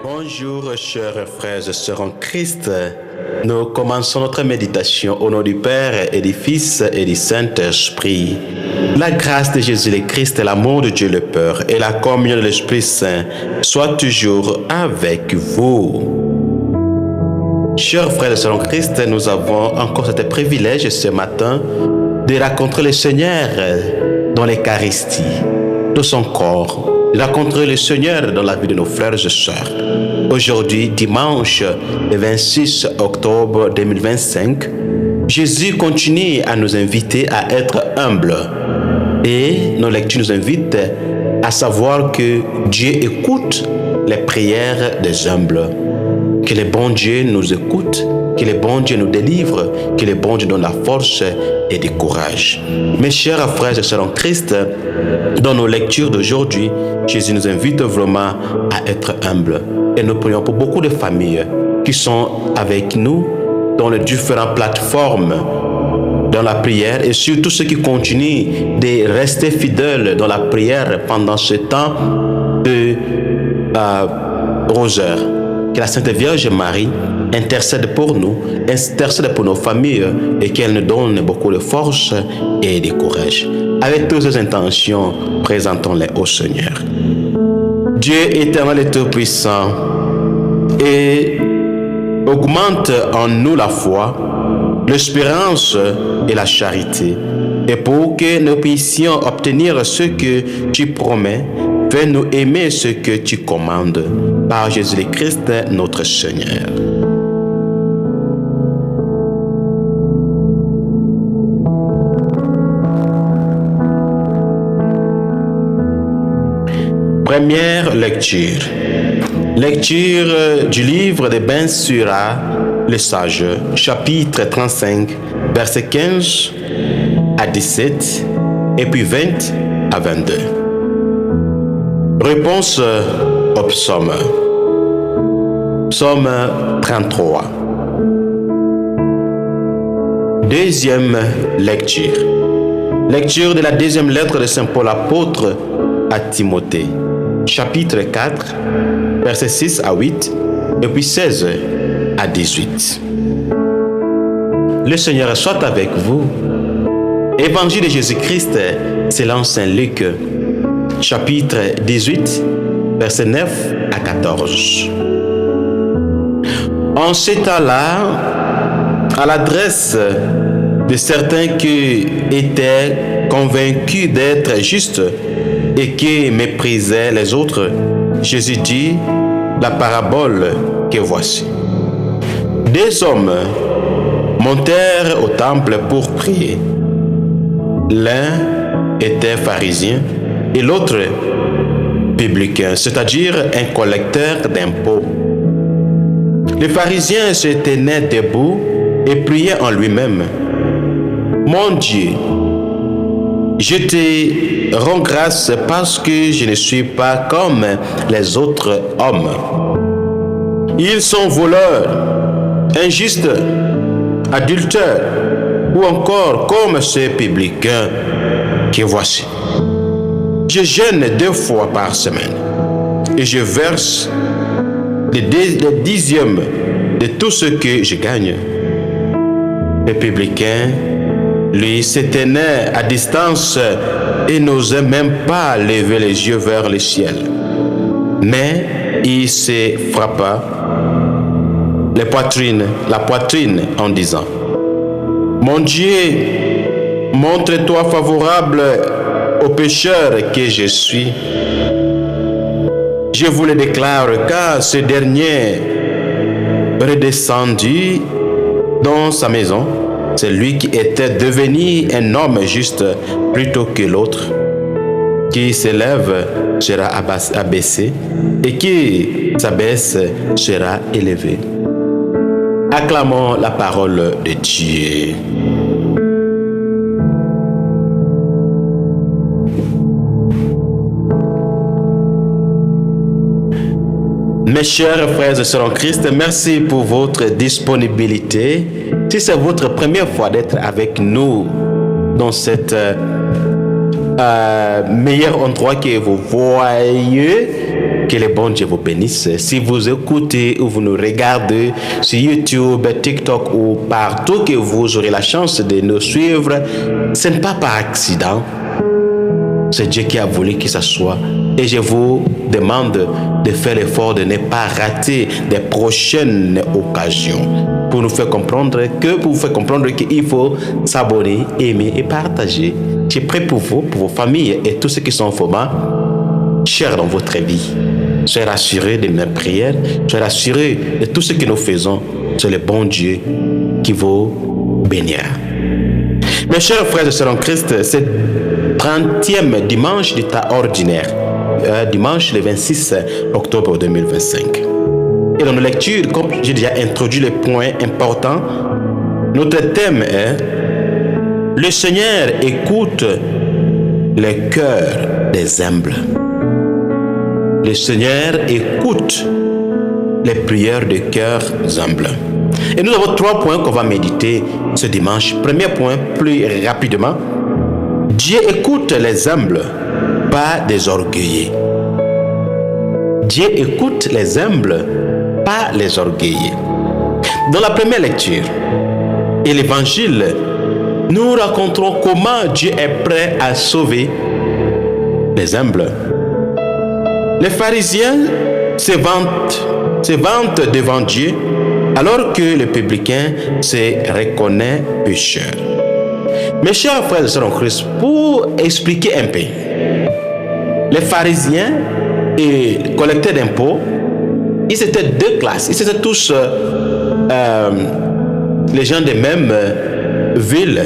Bonjour chers frères et sœurs en Christ. Nous commençons notre méditation au nom du Père et du Fils et du Saint-Esprit. La grâce de Jésus le Christ, l'amour de Dieu le Père et la communion de l'Esprit Saint soient toujours avec vous. Chers frères et sœurs en Christ, nous avons encore ce privilège ce matin de rencontrer le Seigneur dans l'Eucharistie, de son corps, de rencontrer le Seigneur dans la vie de nos frères et sœurs. Aujourd'hui, dimanche, le 26 octobre 2025, Jésus continue à nous inviter à être humbles. Et nos lectures nous invitent à savoir que Dieu écoute les prières des humbles. Que le bon Dieu nous écoute, que le bon Dieu nous délivre, que le bon Dieu donne la force et du courage. Mes chers frères et sœurs en Christ, dans nos lectures d'aujourd'hui, Jésus nous invite vraiment à être humbles. Et nous prions pour beaucoup de familles qui sont avec nous dans les différentes plateformes dans la prière et surtout ceux qui continuent de rester fidèles dans la prière pendant ce temps de rosaire. Que la Sainte Vierge Marie intercède pour nous, intercède pour nos familles et qu'elle nous donne beaucoup de force et de courage. Avec toutes ces intentions, présentons-les au Seigneur. Dieu éternel et tout-puissant, et augmente en nous la foi, l'espérance et la charité, et pour que nous puissions obtenir ce que tu promets, fais-nous aimer ce que tu commandes, par Jésus le Christ, notre Seigneur. Première lecture. Lecture du livre de Ben Sira, le sage, chapitre 35, versets 15 à 17, et puis 20 à 22. Réponse au psaume. Psaume 33. Deuxième lecture. Lecture de la deuxième lettre de Saint Paul apôtre à Timothée. Chapitre 4, versets 6 à 8, et puis 16 à 18. Le Seigneur soit avec vous. Évangile de Jésus-Christ selon Saint Luc, chapitre 18, versets 9 à 14. En ce temps-là, à l'adresse de certains qui étaient convaincus d'être justes et qui méprisaient les autres, Jésus dit la parabole que voici. Deux hommes montèrent au temple pour prier. L'un était pharisien et l'autre publicain, c'est-à-dire un collecteur d'impôts. Le pharisien se tenait debout et priait en lui-même. Mon Dieu, je te rends grâce parce que je ne suis pas comme les autres hommes. Ils sont voleurs, injustes, adultères, ou encore comme ce publicain que voici. Je jeûne 2 fois par semaine et je verse le dixième de tout ce que je gagne. Le publicain, lui, se tenait à distance et n'osait même pas lever les yeux vers le ciel. Mais il se frappa la poitrine en disant: Mon Dieu, montre-toi favorable au pécheur que je suis. Je vous le déclare, car ce dernier redescendu dans sa maison, c'est lui qui était devenu un homme juste plutôt que l'autre. Qui s'élève sera abaissé et qui s'abaisse sera élevé. Acclamons la parole de Dieu. Mes chers frères et sœurs en Christ, merci pour votre disponibilité. Si c'est votre première fois d'être avec nous dans cet meilleur endroit que vous voyez, Que le bon Dieu vous bénisse. Si vous écoutez ou vous nous regardez sur YouTube, TikTok ou partout que vous aurez la chance de nous suivre, ce n'est pas par accident. C'est Dieu qui a voulu que ça soit. Et je vous demande de faire l'effort de ne pas rater des prochaines occasions pour nous faire comprendre qu'il faut s'abonner, aimer et partager. Je prie pour vous, pour vos familles et tous ceux qui sont en format cher dans votre vie. Soyez rassurés de mes prières, soyez rassurés de tout ce que nous faisons. C'est le bon Dieu qui vous bénira. Mes chers frères et sœurs en Christ, c'est 30e dimanche du temps ordinaire, dimanche le 26 octobre 2025. Et dans nos lectures, comme j'ai déjà introduit les points importants, notre thème est « Le Seigneur écoute le cœur des humbles ». Le Seigneur écoute les prières de cœurs humbles. Et nous avons 3 points qu'on va méditer ce dimanche. Premier point, plus rapidement. Dieu écoute les humbles, pas des orgueilleux. Dieu écoute les humbles, pas les orgueilleux. Dans la première lecture et l'évangile, nous raconterons comment Dieu est prêt à sauver les humbles. Les pharisiens se vantent devant Dieu alors que le publicain se reconnaît pécheur. Mes chers frères et sœurs en Christ, pour expliquer un peu, les pharisiens et les collecteurs d'impôts, ils étaient 2 classes. Ils étaient tous les gens des mêmes villes.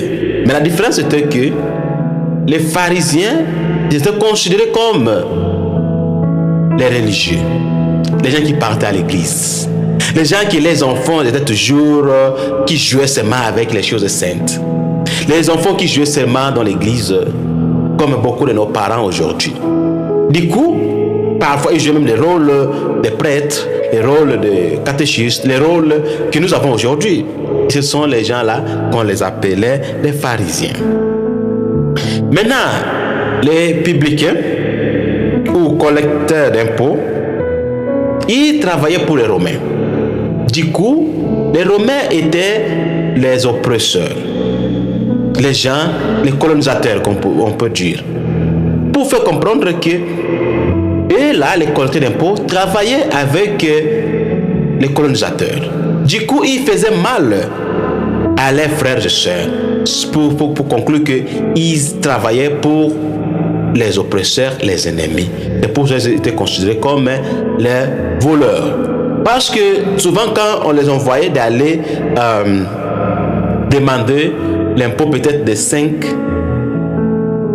Mais la différence était que les pharisiens étaient considérés comme les religieux, les gens qui partaient à l'église, les gens qui, les enfants, étaient toujours qui jouaient seulement avec les choses saintes, les enfants qui jouaient seulement dans l'église, comme beaucoup de nos parents aujourd'hui. Du coup, parfois ils jouaient même les rôles de prêtres, les rôles de catéchistes, les rôles que nous avons aujourd'hui. Ce sont les gens-là qu'on les appelait les pharisiens. Maintenant, les publicains ou collecteurs d'impôts, ils travaillaient pour les Romains. Du coup, les Romains étaient les oppresseurs, les gens, les colonisateurs, on peut dire. Pour faire comprendre que eux là, les collecteurs d'impôts, travaillaient avec les colonisateurs. Du coup, ils faisaient mal à leurs frères et sœurs. Pour conclure qu'ils travaillaient pour les oppresseurs, les ennemis. Et pour ça, ils étaient considérés comme les voleurs. Parce que souvent, quand on les envoyait d'aller demander l'impôt peut-être de 5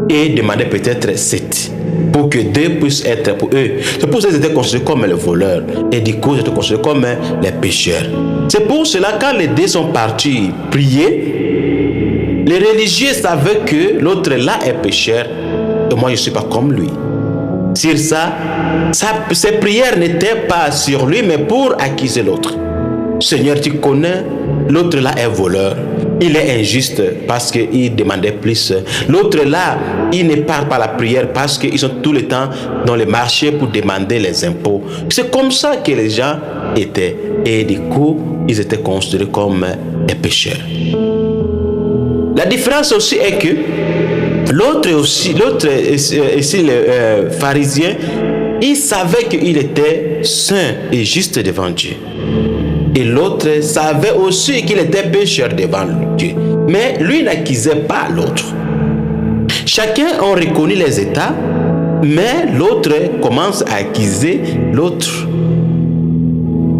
et demander peut-être 7, pour que 2 puissent être pour eux. C'est pour ça qu'ils étaient considérés comme les voleurs. Et du coup, ils étaient considérés comme les pécheurs. C'est pour cela, quand les 2 sont partis prier, les religieux savaient que l'autre là est pécheur. Et moi, je ne suis pas comme lui. Sur ça, ses prières n'étaient pas sur lui, mais pour accuser l'autre. Seigneur, tu connais, l'autre là est voleur. Il est injuste parce qu'il demandait plus. L'autre là, il ne parle pas la prière parce qu'ils sont tout le temps dans les marchés pour demander les impôts. C'est comme ça que les gens étaient. Et du coup, ils étaient considérés comme des pécheurs. La différence aussi est que l'autre ici, le pharisien, il savait qu'il était saint et juste devant Dieu. Et l'autre savait aussi qu'il était pécheur devant Dieu. Mais lui n'accusait pas l'autre. Chacun a reconnu les états, mais l'autre commence à accuser l'autre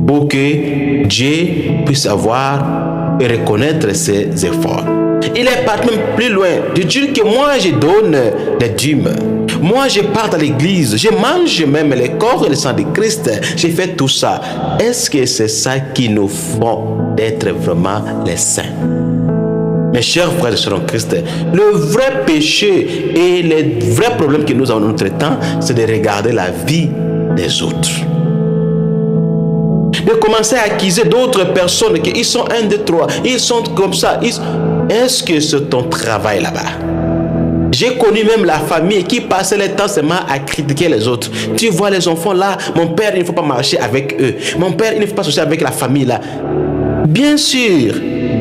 pour que Dieu puisse avoir et reconnaître ses efforts. Il est parti même plus loin de dire que moi je donne les dîmes. Moi je pars à l'église, je mange même les corps et le sang de Christ. J'ai fait tout ça. Est-ce que c'est ça qui nous fait d'être vraiment les saints? Mes chers frères et sœurs en Christ, le vrai péché et les vrais problèmes que nous avons dans notre temps, c'est de regarder la vie des autres. De commencer à accuser d'autres personnes qu'ils sont 1, 2, 3, ils sont comme ça. Est-ce que c'est ton travail là-bas? J'ai connu même la famille qui passait le temps seulement à critiquer les autres. Tu vois les enfants là, mon père, il ne faut pas marcher avec eux. Mon père, il ne faut pas sortir avec la famille là. Bien sûr,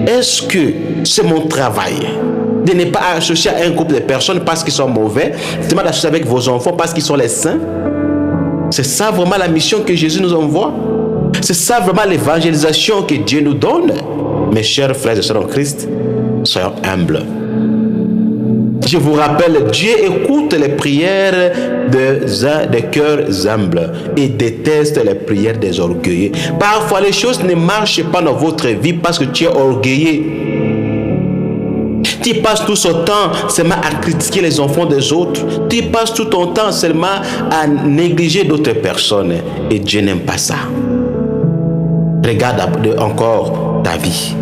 est-ce que c'est mon travail de ne pas associer à un groupe de personnes parce qu'ils sont mauvais, seulement d'associer avec vos enfants parce qu'ils sont les saints? C'est ça vraiment la mission que Jésus nous envoie? C'est ça vraiment l'évangélisation que Dieu nous donne? Mes chers frères et sœurs en Christ, soyons humbles. Je vous rappelle, Dieu écoute les prières des cœurs humbles et déteste les prières des orgueilleux. Parfois, les choses ne marchent pas dans votre vie parce que tu es orgueilleux. Tu passes tout ton temps seulement à critiquer les enfants des autres. Tu passes tout ton temps seulement à négliger d'autres personnes. Et Dieu n'aime pas ça. Regarde encore ta vie.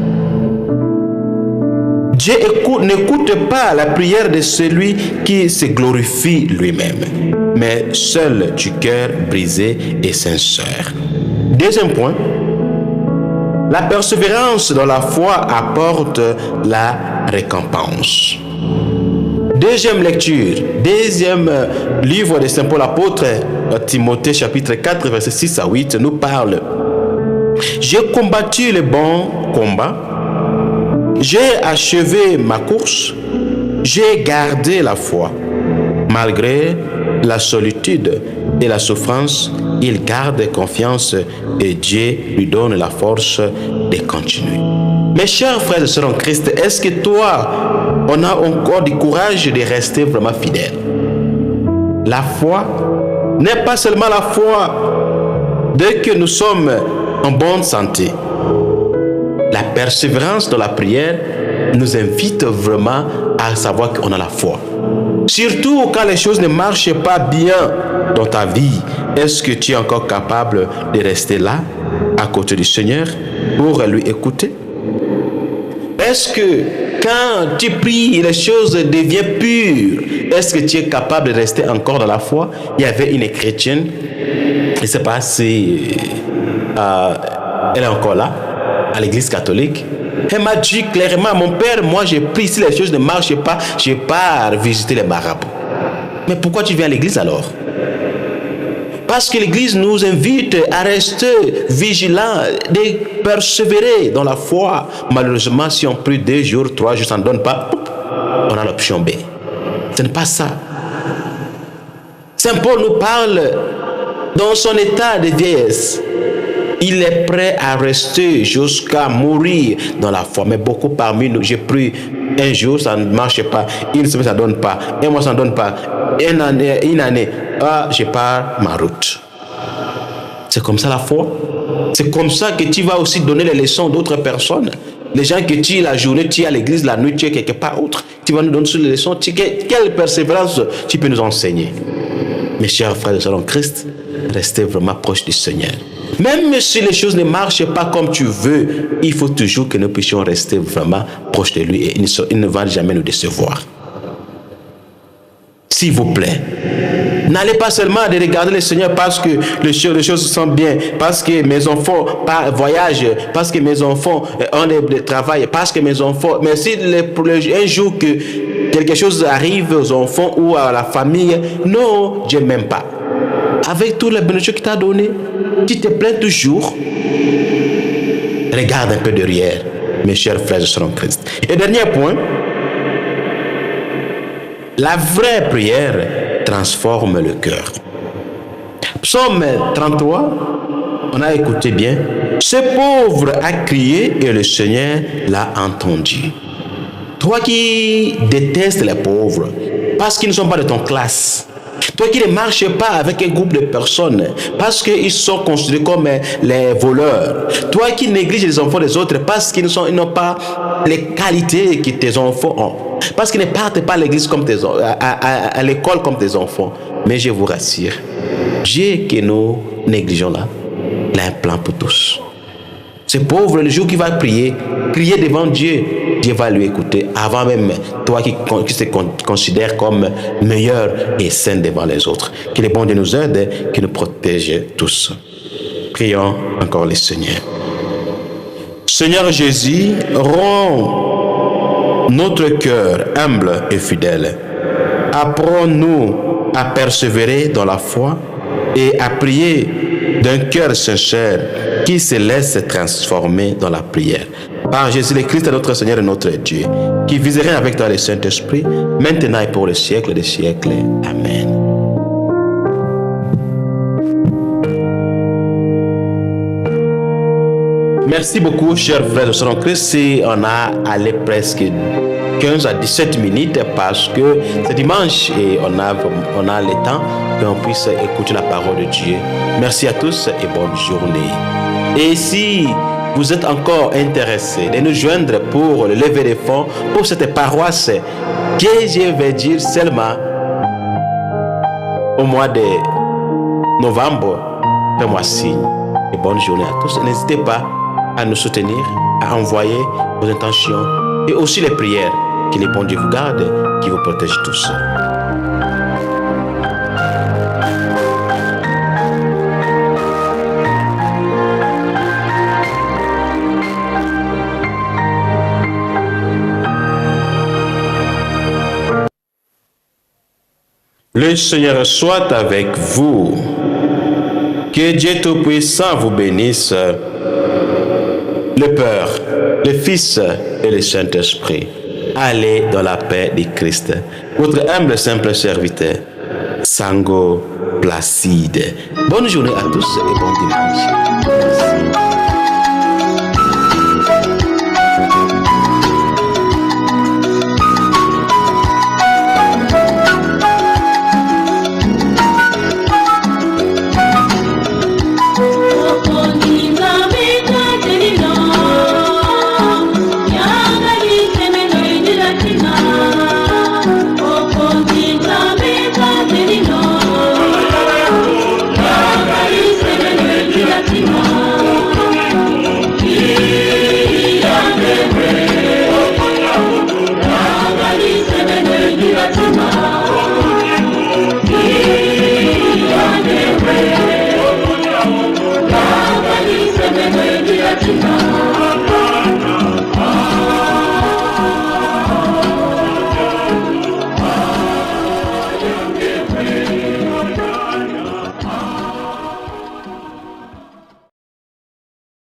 Dieu n'écoute pas la prière de celui qui se glorifie lui-même, mais seul du cœur brisé et sincère. Deuxième point, la persévérance dans la foi apporte la récompense. Deuxième lecture, deuxième livre de Saint Paul apôtre, Timothée chapitre 4, versets 6 à 8, nous parle: J'ai combattu le bon combat, j'ai achevé ma course, j'ai gardé la foi. Malgré la solitude et la souffrance, il garde confiance et Dieu lui donne la force de continuer. Mes chers frères et sœurs en Christ, est-ce que toi, on a encore du courage de rester vraiment fidèle? La foi n'est pas seulement la foi dès que nous sommes en bonne santé. La persévérance dans la prière nous invite vraiment à savoir qu'on a la foi. Surtout quand les choses ne marchent pas bien dans ta vie, est-ce que tu es encore capable de rester là, à côté du Seigneur, pour lui écouter? Est-ce que quand tu pries, les choses deviennent pures? Est-ce que tu es capable de rester encore dans la foi? Il y avait une chrétienne, je ne sais pas si elle est encore là, à l'église catholique. Elle m'a dit clairement: mon père, moi j'ai pris, si les choses ne marchent pas, je pars visiter les marabouts. Mais pourquoi tu viens à l'église alors? Parce que l'église nous invite à rester vigilants, de persévérer dans la foi. Malheureusement, si on prie 2 jours, 3 jours, ça ne donne pas, on a l'option B. Ce n'est pas ça. Saint Paul nous parle dans son état de vieillesse. Il est prêt à rester jusqu'à mourir dans la foi. Mais beaucoup parmi nous, j'ai pris un jour, ça ne marche pas. Une semaine, ça ne donne pas. Un mois, ça ne donne pas. Une année, je pars ma route. C'est comme ça la foi. C'est comme ça que tu vas aussi donner les leçons d'autres personnes. Les gens que tu es la journée, tu es à l'église, la nuit, tu es quelque part autre. Tu vas nous donner les leçons. Quelle persévérance tu peux nous enseigner? Mes chers frères et sœurs en Christ, restez vraiment proches du Seigneur. Même si les choses ne marchent pas comme tu veux, il faut toujours que nous puissions rester vraiment proches de lui et il ne va jamais nous décevoir. S'il vous plaît, n'allez pas seulement de regarder le Seigneur parce que les choses sont bien, parce que mes enfants voyagent, parce que mes enfants ont le travail, parce que mes enfants... Mais si un jour que quelque chose arrive aux enfants ou à la famille, non, Dieu ne m'aime pas. Avec tous les bénédictions qu'il t'a donné, tu te plains toujours. Regarde un peu derrière, mes chers frères et sœurs en Christ. Et dernier point, la vraie prière transforme le cœur. Psaume 33, on a écouté bien. Ce pauvre a crié et le Seigneur l'a entendu. Toi qui détestes les pauvres parce qu'ils ne sont pas de ton classe, toi qui ne marches pas avec un groupe de personnes parce qu'ils sont considérés comme les voleurs, toi qui négliges les enfants des autres parce qu'ils n'ont pas les qualités que tes enfants ont, parce qu'ils ne partent pas à l'église comme à l'école comme tes enfants. Mais je vous rassure, Dieu que nous négligeons là, il a un plan pour tous. Ce pauvre, le jour qu'il va prier devant Dieu, Dieu va lui écouter avant même toi qui se considère comme meilleur et saint devant les autres. Que le bon Dieu nous aide, qu'il nous protège tous. Prions encore le Seigneur. Seigneur Jésus, rends notre cœur humble et fidèle. apprends-nous à persévérer dans la foi et à prier d'un cœur sincère qui se laisse transformer dans la prière. Par Jésus le Christ, notre Seigneur et notre Dieu, qui viserait avec toi le Saint-Esprit, maintenant et pour le siècle des siècles. Amen. Merci beaucoup, chers frères et sœurs en Christ. Si on a allé presque 15 à 17 minutes parce que c'est dimanche et on a le temps qu'on puisse écouter la parole de Dieu. Merci à tous et bonne journée. Et si vous êtes encore intéressés de nous joindre pour le lever des fonds pour cette paroisse que je vais dire seulement au mois de novembre, faites-moi signe. Et bonne journée à tous. N'hésitez pas à nous soutenir, à envoyer vos intentions et aussi les prières. Que le bon Dieu vous garde, qui vous protège tous. Le Seigneur soit avec vous. Que Dieu Tout-Puissant vous bénisse, le Père, le Fils et le Saint-Esprit. Allez dans la paix de Christ. Votre humble simple serviteur, Sango Placide. Bonne journée à tous et bon dimanche. Merci.